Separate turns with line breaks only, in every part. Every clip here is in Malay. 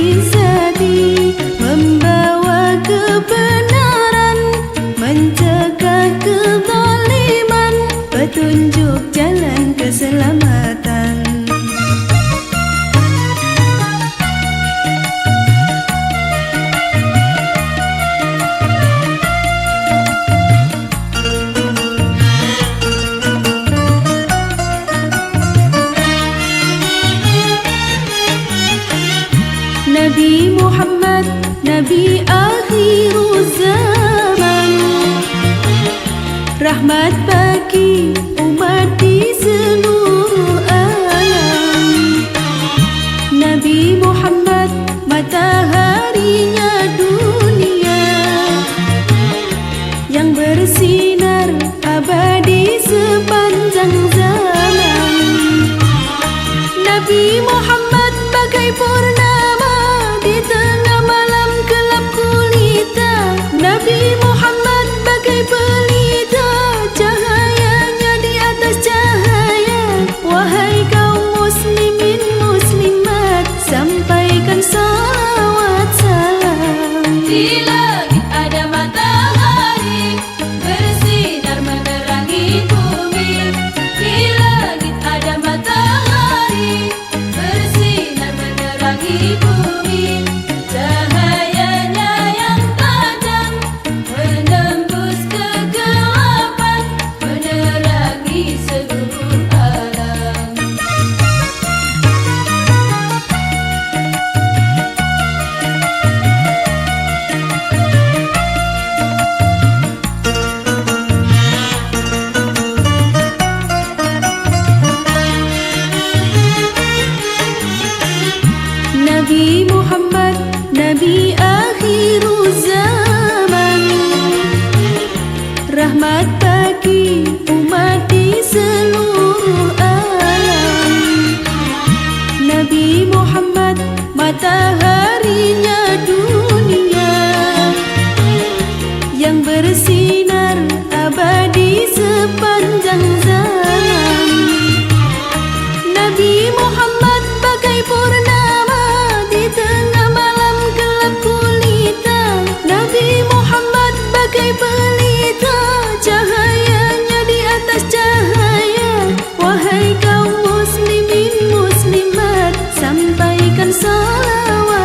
mukjizati, membawa kebenaran, mencegah kezaliman, petunjuk jalan keselamatan. Nabi Muhammad, Nabi akhirul zaman, rahmat bagi umat di seluruh alam. Nabi Muhammad, mataharinya dunia, yang bersinar abadi sepanjang zaman. Nabi Muhammad bagai purnama di tengah malam gelap gulita. Nabi Muhammad bagai pelita, cahayanya di atas cahaya. Wahai kaum muslimin muslimat, sampaikan salawat salam.
Di langit ada matahari bersinar menerangi bumi. Di langit ada matahari bersinar menerangi bumi. Cahayanya yang tajam menembus kegelapan, menerangi seluruh alam.
Nabi Muhammad, Nabi akhirul zaman, rahmat bagi umat di seluruh alam. Nabi Muhammad, mataharinya dunia, yang bersinar abadi sepanjang zaman. Nabi Muhammad bagai purnama di tengah malam gelap gulita. Nabi Muhammad bagai pelita, cahayanya di atas cahaya. Wahai kaum muslimin muslimat, sampaikan salawat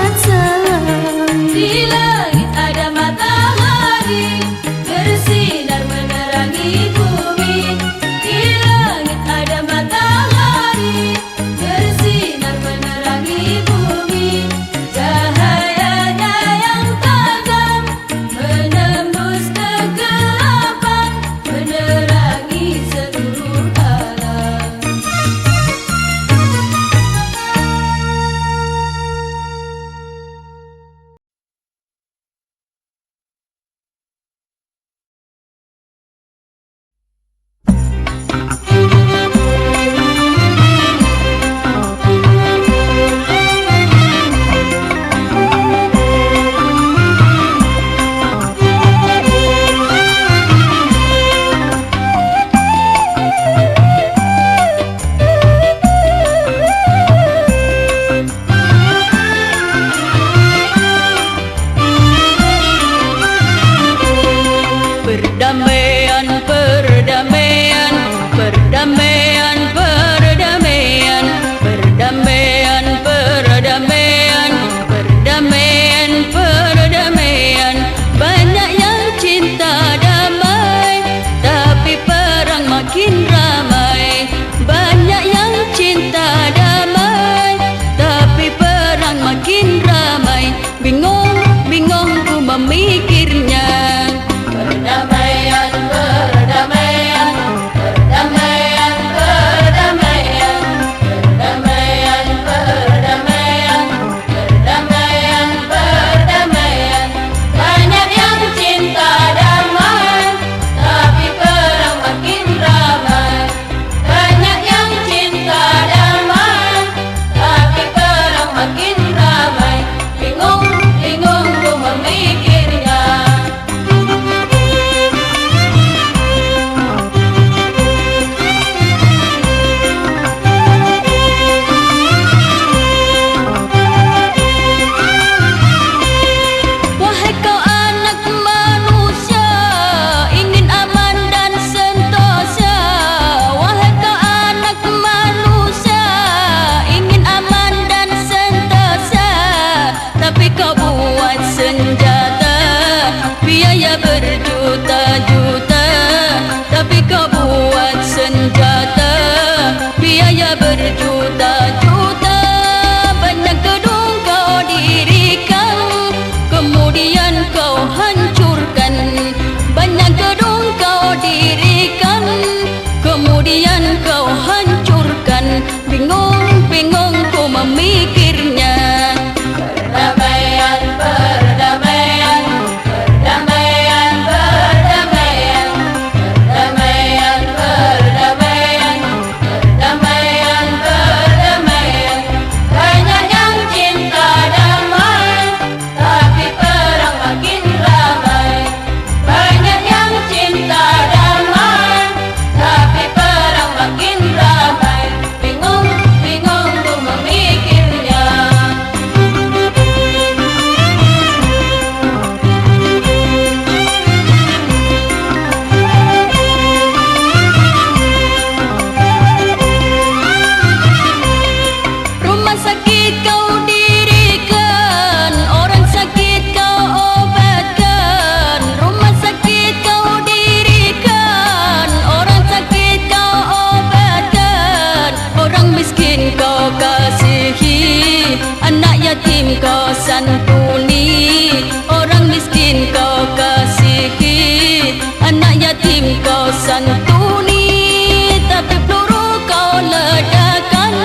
kau santuni, tapi peluru kau ledakan,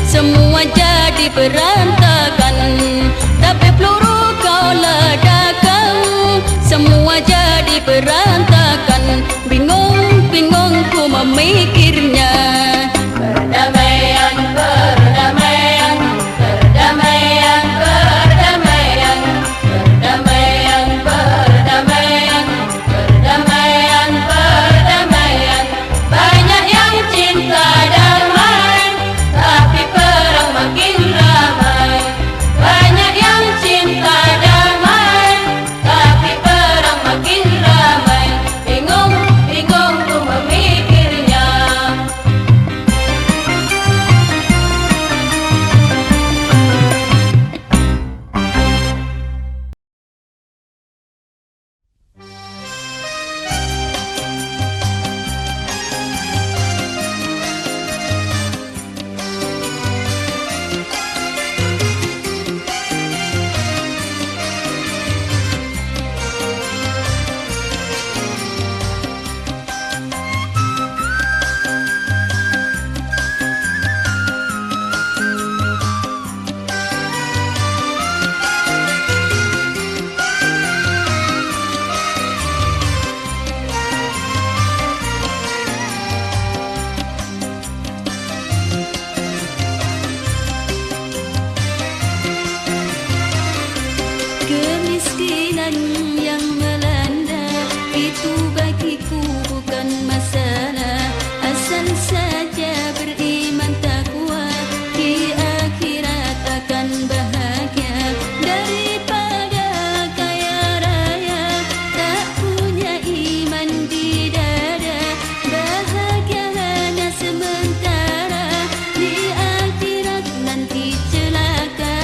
semua jadi berantakan. Tapi peluru kau ledakan, semua jadi berantakan. Bingung, bingung ku memikirnya.
Perdamaian, perdamaian, perdamaian, perdamaian, perdamaian, perdamaian, perdamaian, perdamaian. Banyak yang cinta damai, tapi perang makin ramai. Banyak yang cinta damai, tapi perang makin ramai. Bingung, bingung ku memikirnya.
Kemiskinan yang melanda itu bagiku bukan masalah, asal saja beriman takwa, di akhirat akan bahagia. Daripada kaya raya tak punya iman di dada, bahagia hanya sementara, di akhirat nanti celaka.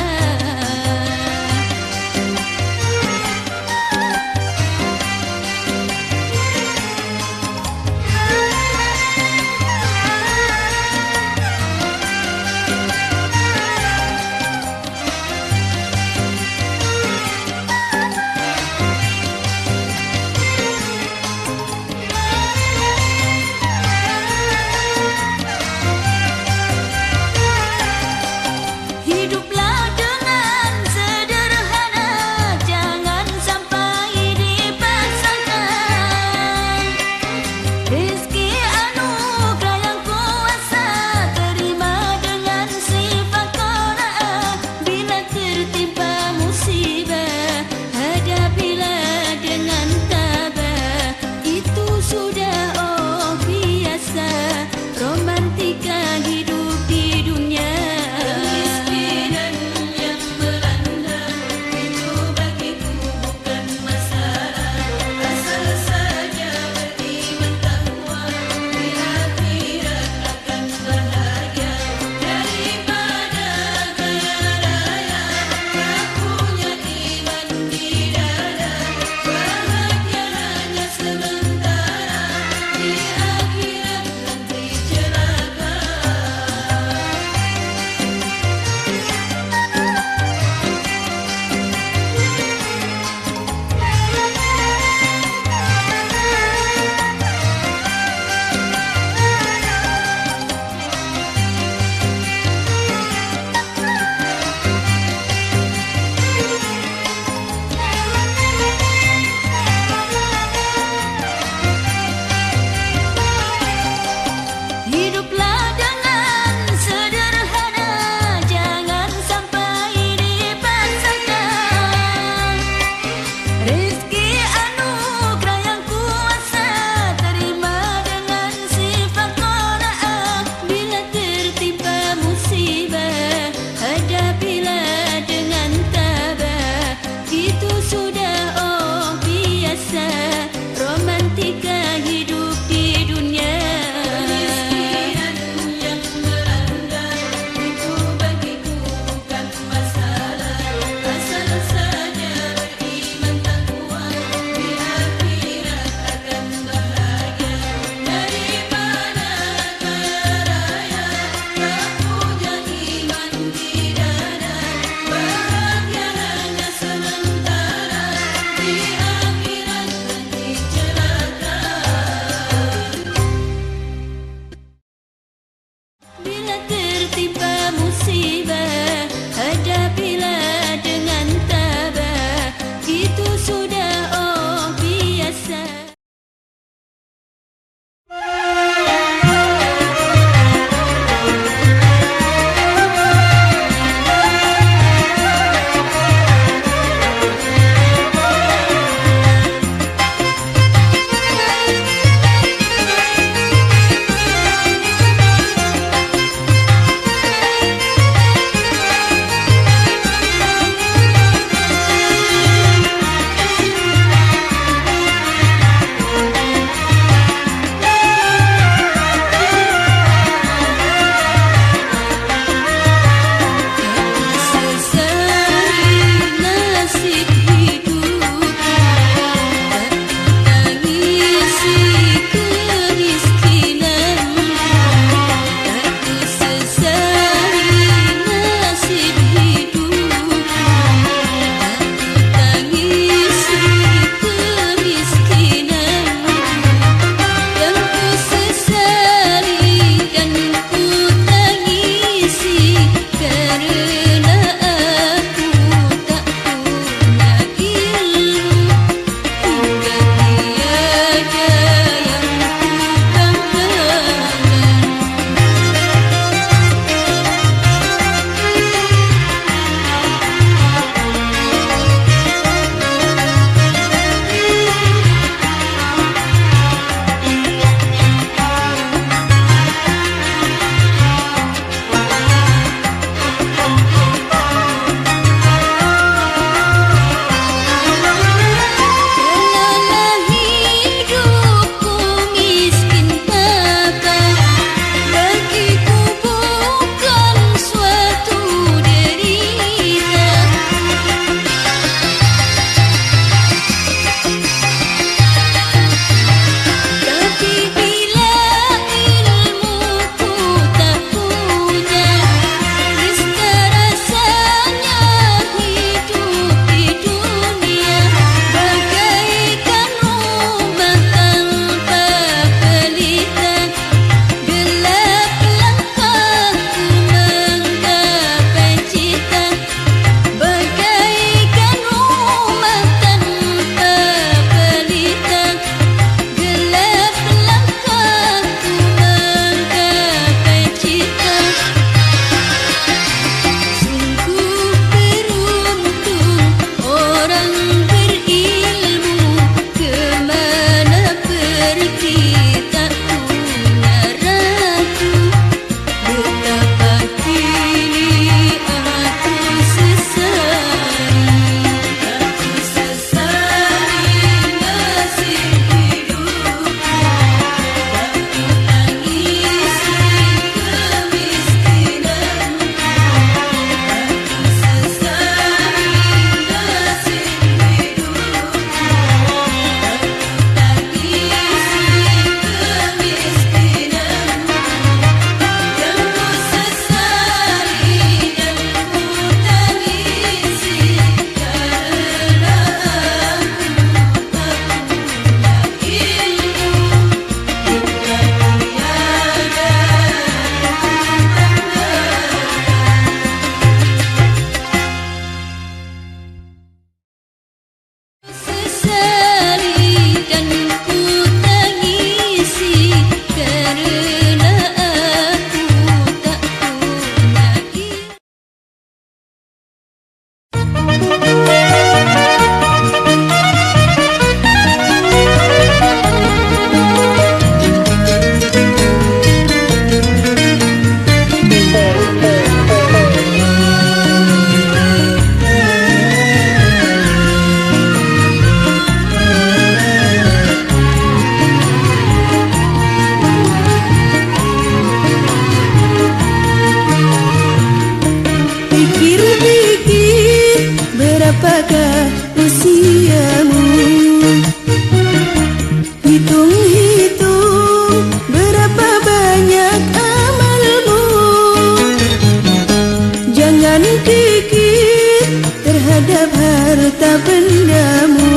harta bendamu.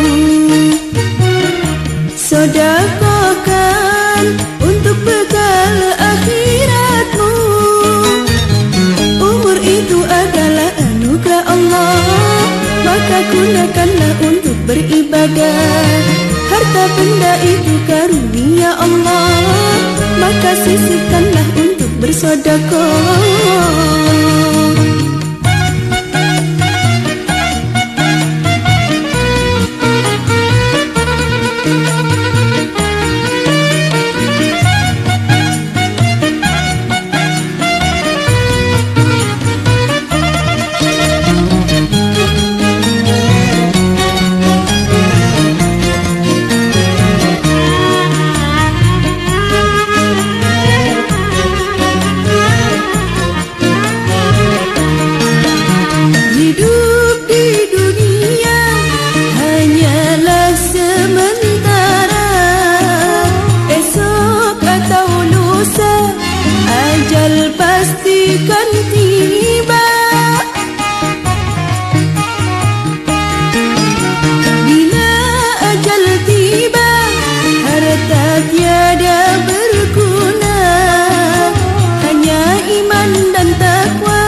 Sedekahkan untuk bekal akhiratmu. Umur itu adalah anugerah Allah, maka gunakanlah untuk beribadah. Harta benda itu karunia Allah, maka sisihkanlah untuk bersedekah. Pastikan tiba. Bila ajal tiba, harta tiada berguna. Hanya iman dan takwa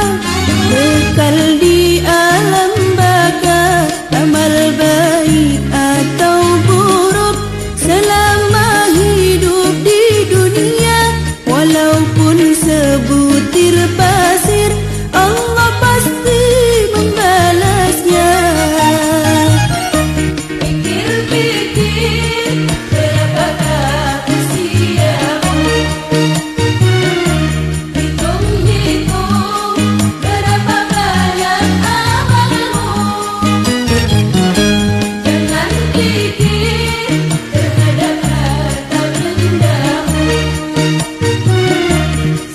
bekal di alam baka. Amal baik atau buruk selama hidup di dunia, walaupun sebutir pasir, Allah pasti membalasnya. Pikir-pikir berapakah usiamu, hitung-hitung berapa banyak amalmu. Jangan pikir terhadap harta bendamu.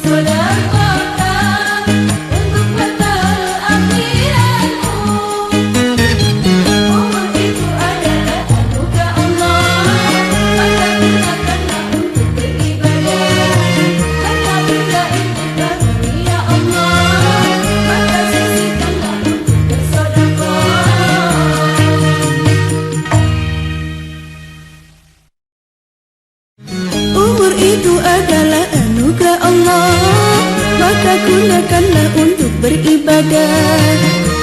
Sedekahkan untuk bekal akhiratmu. Umur itu adalah anugerah Allah, maka gunakanlah untuk beribadah. Harta benda itu karunia Allah, maka sisihkanlah untuk bersedekah. Umur itu adalah anugerah Allah, maka gunakanlah untuk beribadah.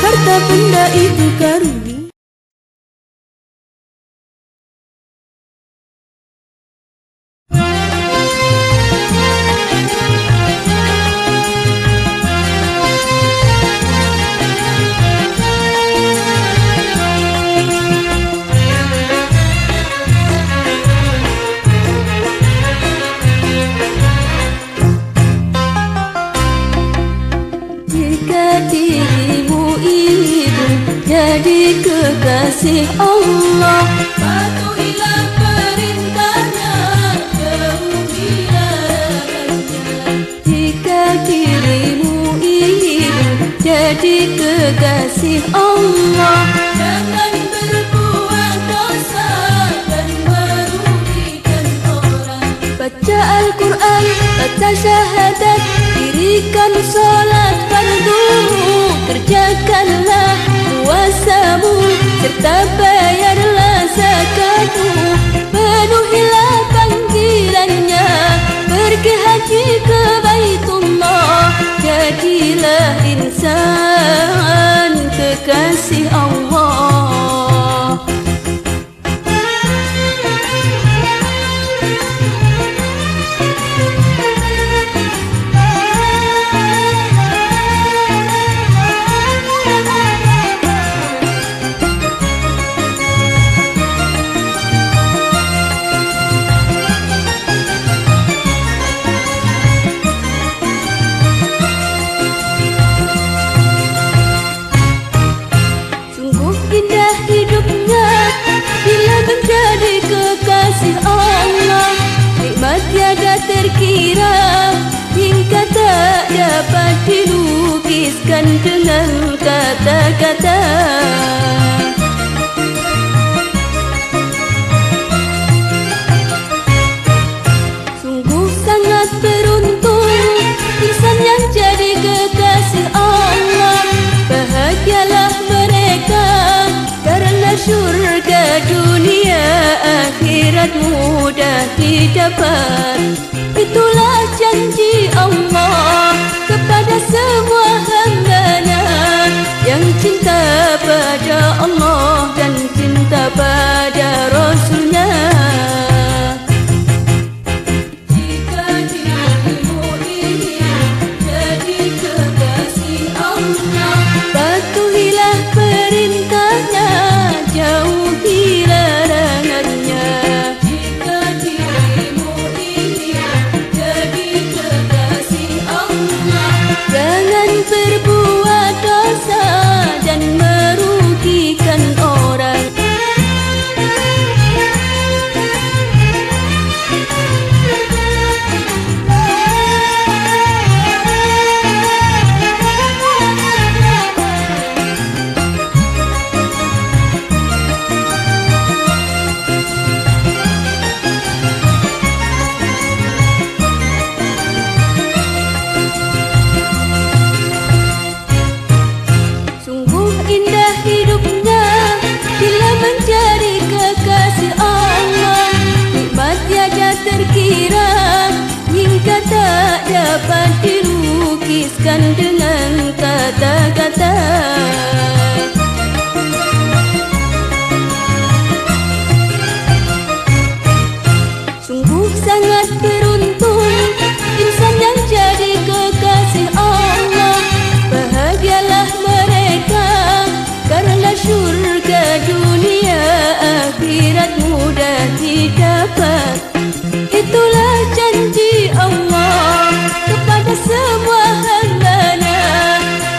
Harta benda itu karunia. Jika dirimu itu jadi kekasih Allah, patuhilah perintahnya, jauhi larangannya. Jika dirimu itu jadi kekasih Allah, jangan berbuat dosa dan merugikan orang. Baca Al-Quran, baca syahadat, dirikan sholat fardu, kerjakanlah puasamu, serta bayarlah zakatmu. Penuhilah panggilannya, pergi haji ke Baitullah. Jadilah insan kekasih Allah. Tiada terkira hingga tak dapat dilukiskan dengan kata-kata. Sungguh sangat beruntung insan yang jadi kekasih Allah. Bahagialah mereka akhirat mudah didapat. Itulah janji Allah kepada semua hamba-Nya yang cinta pada Allah dan cinta pada Rasul-Nya. Jika dirimu ingin jadi kekasih Allah, patuhilah perintahnya, jauhi larangannya. Jika dirimu ingin jadi kekasih Allah, jangan berbuat dosa dan merugikan orang. Sungguh indah hidupnya bila menjadi kekasih Allah. Nikmat tiada terkira hingga tak dapat dilukiskan dengan kata-kata. Sungguh sangat beruntung insan yang jadi kekasih Allah. Bahagialah mereka karena syurga dunia akhirat mudah didapat. Itulah janji Allah kepada semua hamba-Nya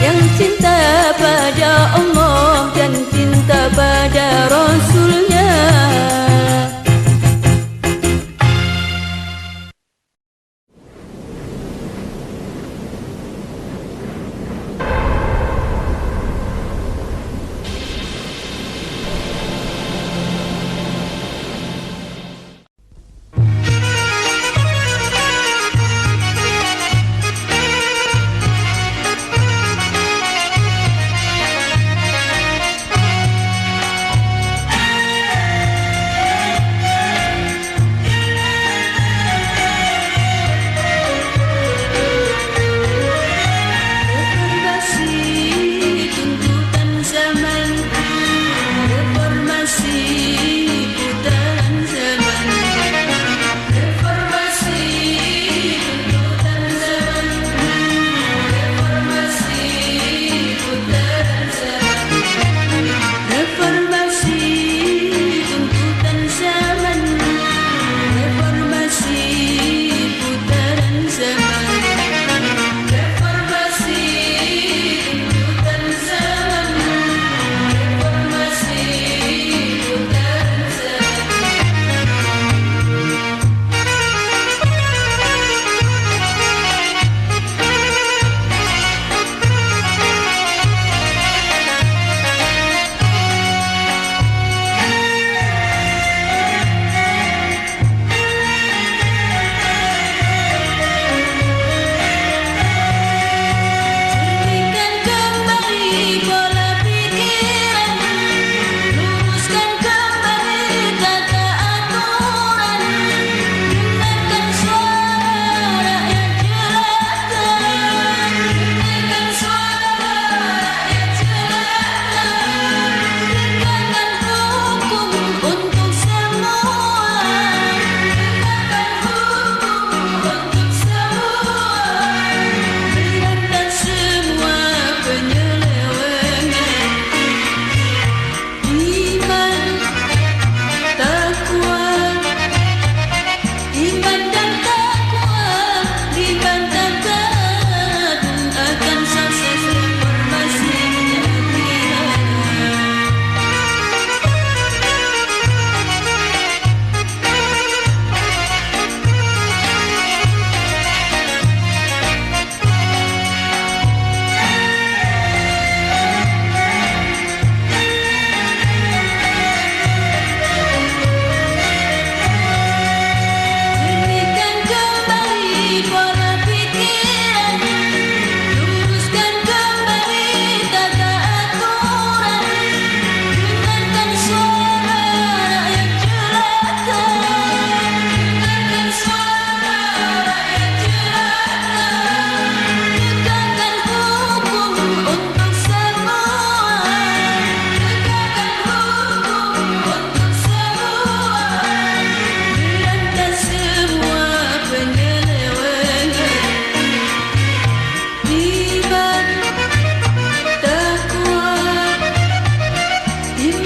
yang cinta pada Allah dan cinta pada Rasul-Nya.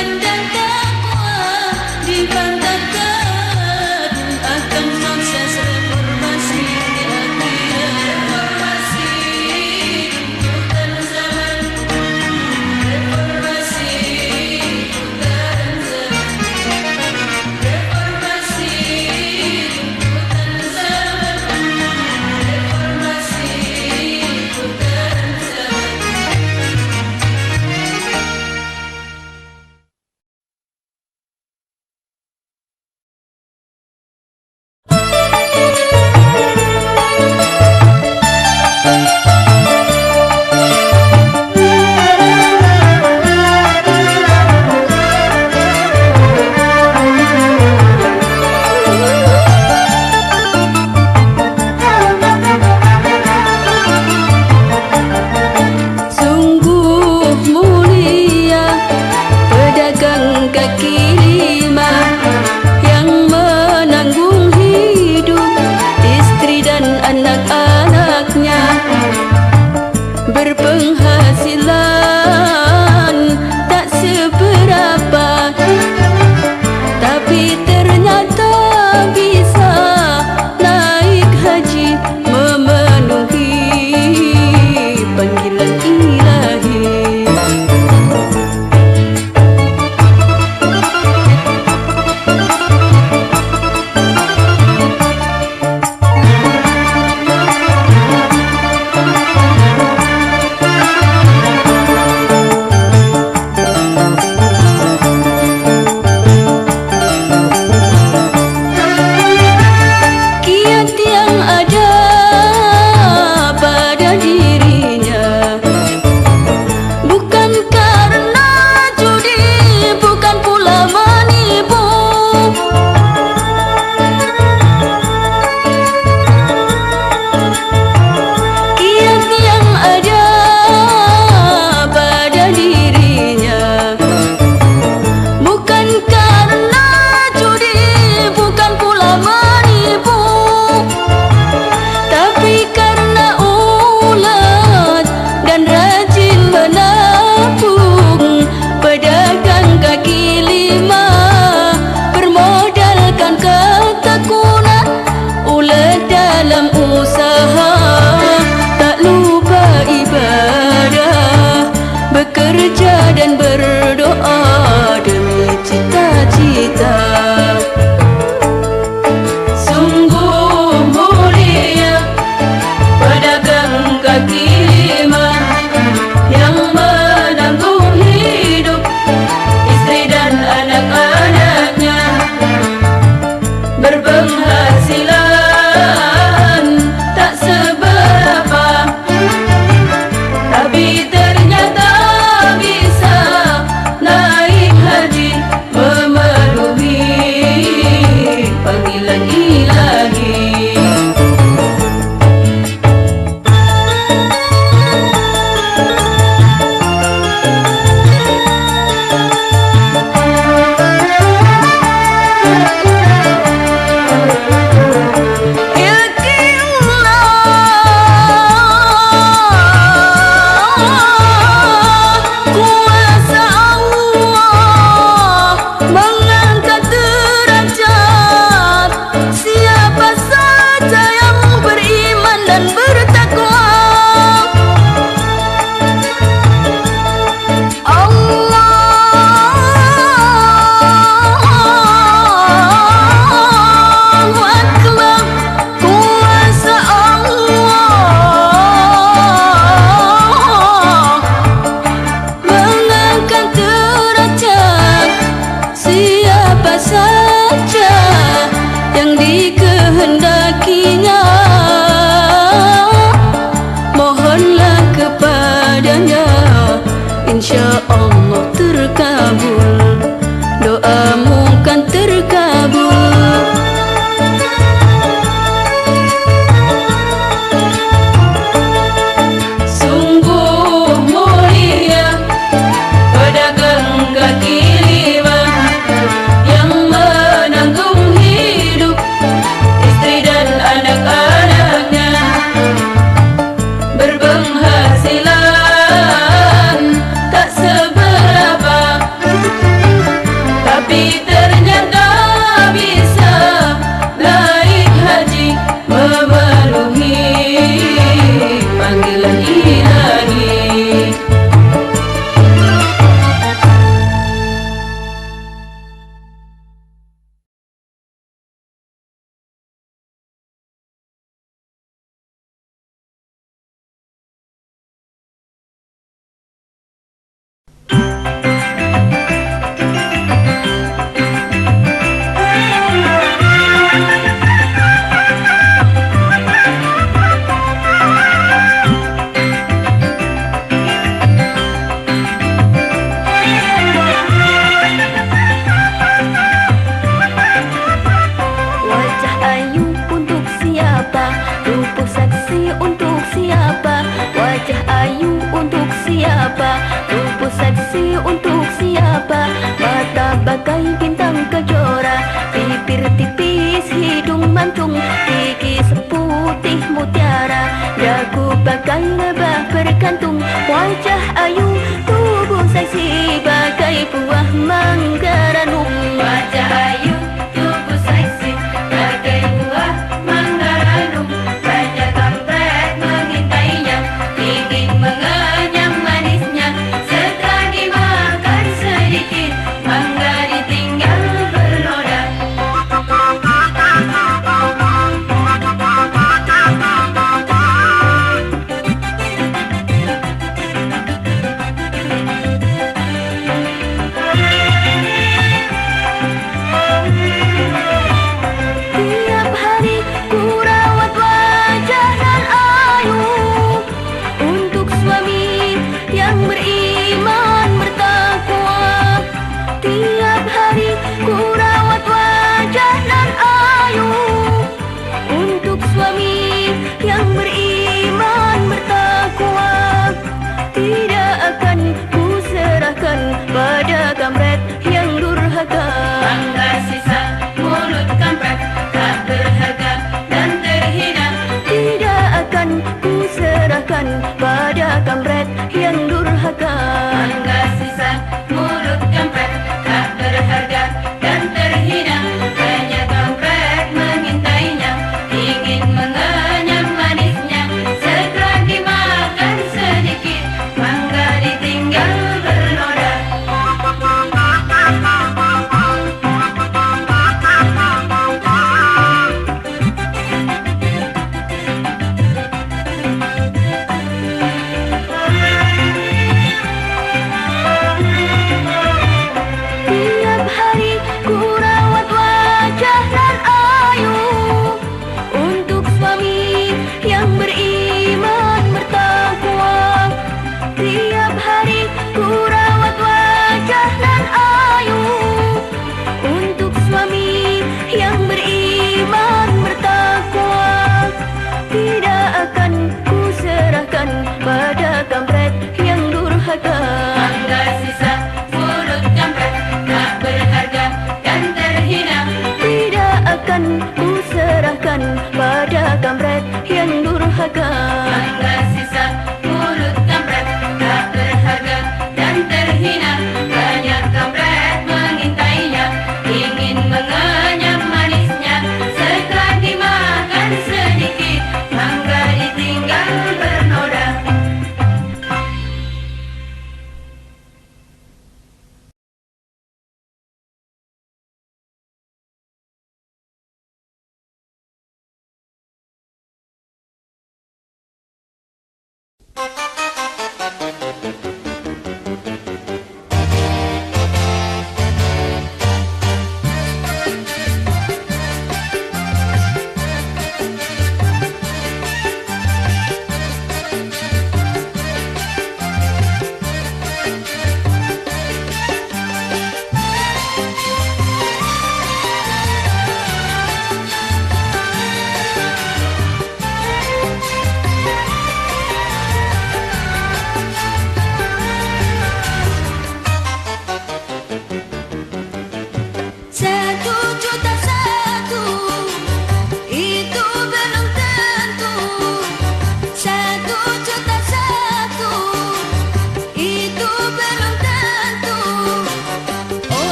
iman dan takwa di bantah